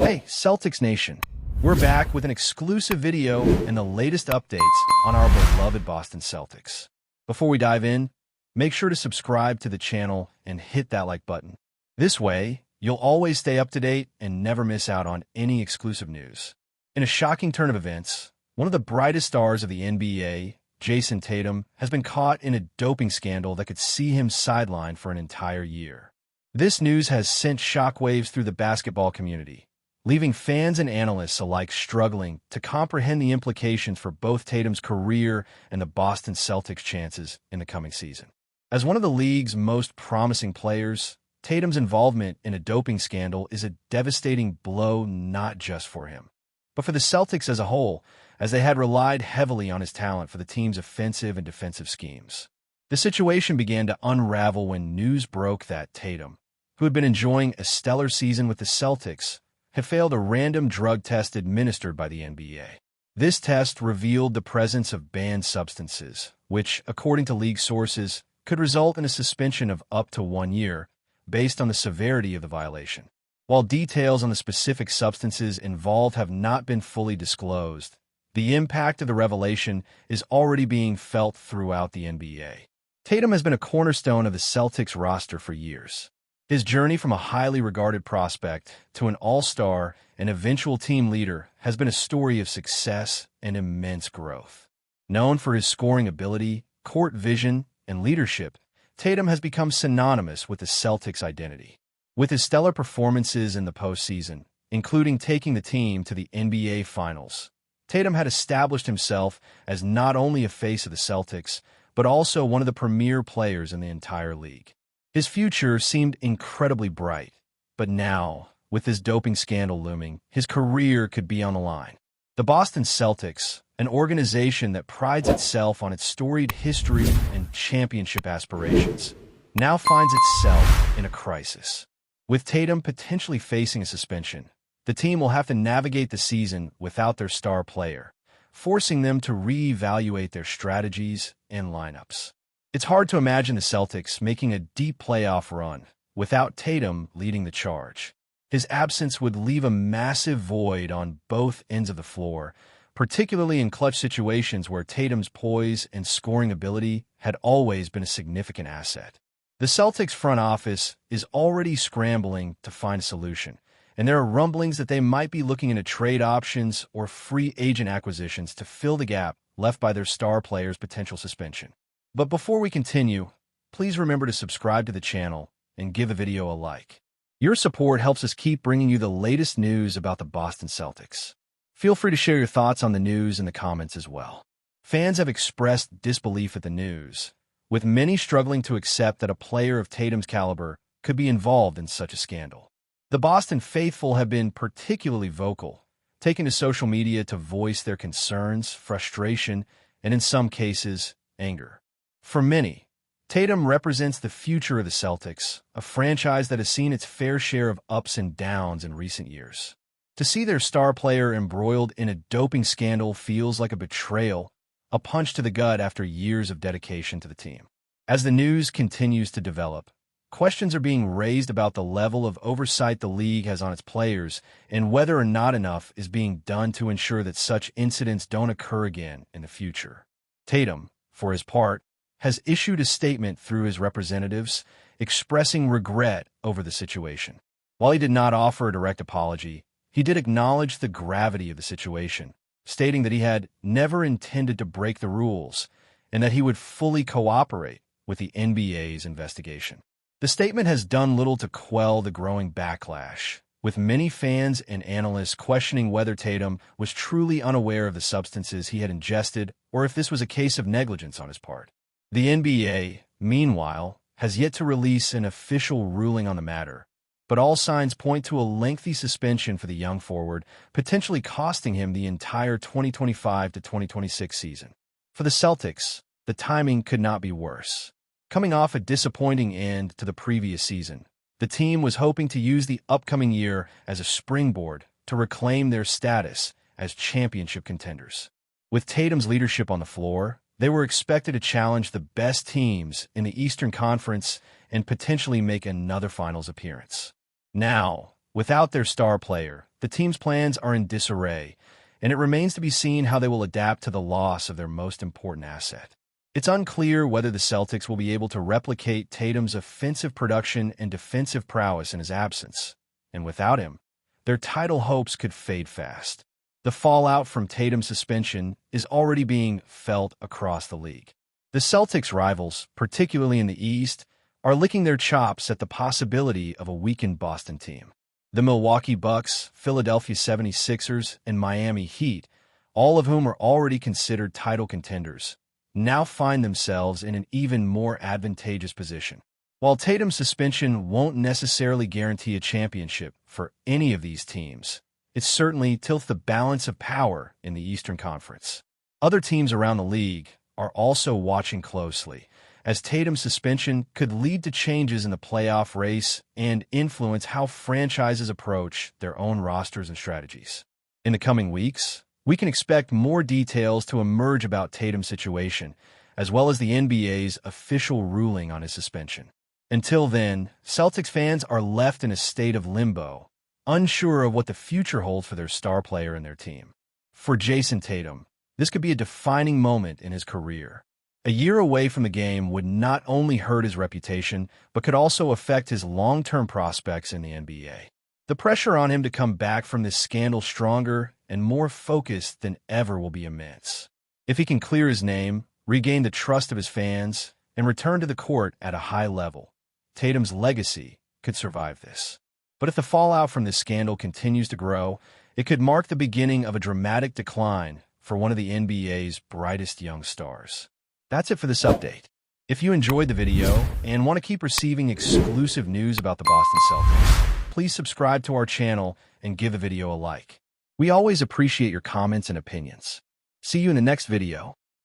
Hey, Celtics Nation. We're back with an exclusive video and the latest updates on our beloved Boston Celtics. Before we dive in, make sure to subscribe to the channel and hit that like button. This way, you'll always stay up to date and never miss out on any exclusive news. In a shocking turn of events, one of the brightest stars of the NBA, Jason Tatum, has been caught in a doping scandal that could see him sidelined for an entire year. This news has sent shockwaves through the basketball community, leaving fans and analysts alike struggling to comprehend the implications for both Tatum's career and the Boston Celtics' chances in the coming season. As one of the league's most promising players, Tatum's involvement in a doping scandal is a devastating blow not just for him, but for the Celtics as a whole, as they had relied heavily on his talent for the team's offensive and defensive schemes. The situation began to unravel when news broke that Tatum, who had been enjoying a stellar season with the Celtics, had failed a random drug test administered by the NBA. This test revealed the presence of banned substances, which, according to league sources, could result in a suspension of up to 1 year, based on the severity of the violation. While details on the specific substances involved have not been fully disclosed, the impact of the revelation is already being felt throughout the NBA. Tatum has been a cornerstone of the Celtics roster for years. His journey from a highly regarded prospect to an all-star and eventual team leader has been a story of success and immense growth. Known for his scoring ability, court vision, and leadership, Tatum has become synonymous with the Celtics' identity. With his stellar performances in the postseason, including taking the team to the NBA Finals, Tatum had established himself as not only a face of the Celtics, but also one of the premier players in the entire league. His future seemed incredibly bright, but now, with this doping scandal looming, his career could be on the line. The Boston Celtics, an organization that prides itself on its storied history and championship aspirations, now finds itself in a crisis. With Tatum potentially facing a suspension, the team will have to navigate the season without their star player, forcing them to reevaluate their strategies and lineups. It's hard to imagine the Celtics making a deep playoff run without Tatum leading the charge. His absence would leave a massive void on both ends of the floor, particularly in clutch situations where Tatum's poise and scoring ability had always been a significant asset. The Celtics front office is already scrambling to find a solution, and there are rumblings that they might be looking into trade options or free agent acquisitions to fill the gap left by their star player's potential suspension. But before we continue, please remember to subscribe to the channel and give the video a like. Your support helps us keep bringing you the latest news about the Boston Celtics. Feel free to share your thoughts on the news in the comments as well. Fans have expressed disbelief at the news, with many struggling to accept that a player of Tatum's caliber could be involved in such a scandal. The Boston faithful have been particularly vocal, taking to social media to voice their concerns, frustration, and in some cases, anger. For many, Tatum represents the future of the Celtics, a franchise that has seen its fair share of ups and downs in recent years. To see their star player embroiled in a doping scandal feels like a betrayal, a punch to the gut after years of dedication to the team. As the news continues to develop, questions are being raised about the level of oversight the league has on its players and whether or not enough is being done to ensure that such incidents don't occur again in the future. Tatum, for his part, has issued a statement through his representatives expressing regret over the situation. While he did not offer a direct apology, he did acknowledge the gravity of the situation, stating that he had never intended to break the rules and that he would fully cooperate with the NBA's investigation. The statement has done little to quell the growing backlash, with many fans and analysts questioning whether Tatum was truly unaware of the substances he had ingested or if this was a case of negligence on his part. The NBA, meanwhile, has yet to release an official ruling on the matter, but all signs point to a lengthy suspension for the young forward, potentially costing him the entire 2025 to 2026 season. For the Celtics, the timing could not be worse. Coming off a disappointing end to the previous season, the team was hoping to use the upcoming year as a springboard to reclaim their status as championship contenders. With Tatum's leadership on the floor, they were expected to challenge the best teams in the Eastern Conference and potentially make another finals appearance. Now, without their star player, the team's plans are in disarray, and it remains to be seen how they will adapt to the loss of their most important asset. It's unclear whether the Celtics will be able to replicate Tatum's offensive production and defensive prowess in his absence, and without him, their title hopes could fade fast. The fallout from Tatum's suspension is already being felt across the league. The Celtics' rivals, particularly in the East, are licking their chops at the possibility of a weakened Boston team. The Milwaukee Bucks, Philadelphia 76ers, and Miami Heat, all of whom are already considered title contenders, now find themselves in an even more advantageous position. While Tatum's suspension won't necessarily guarantee a championship for any of these teams, it certainly tilts the balance of power in the Eastern Conference. Other teams around the league are also watching closely, as Tatum's suspension could lead to changes in the playoff race and influence how franchises approach their own rosters and strategies. In the coming weeks, we can expect more details to emerge about Tatum's situation, as well as the NBA's official ruling on his suspension. Until then, Celtics fans are left in a state of limbo, unsure of what the future holds for their star player and their team. For Jason Tatum, this could be a defining moment in his career. A year away from the game would not only hurt his reputation, but could also affect his long-term prospects in the NBA. The pressure on him to come back from this scandal stronger and more focused than ever will be immense. If he can clear his name, regain the trust of his fans, and return to the court at a high level, Tatum's legacy could survive this. But if the fallout from this scandal continues to grow, it could mark the beginning of a dramatic decline for one of the NBA's brightest young stars. That's it for this update. If you enjoyed the video and want to keep receiving exclusive news about the Boston Celtics, please subscribe to our channel and give the video a like. We always appreciate your comments and opinions. See you in the next video.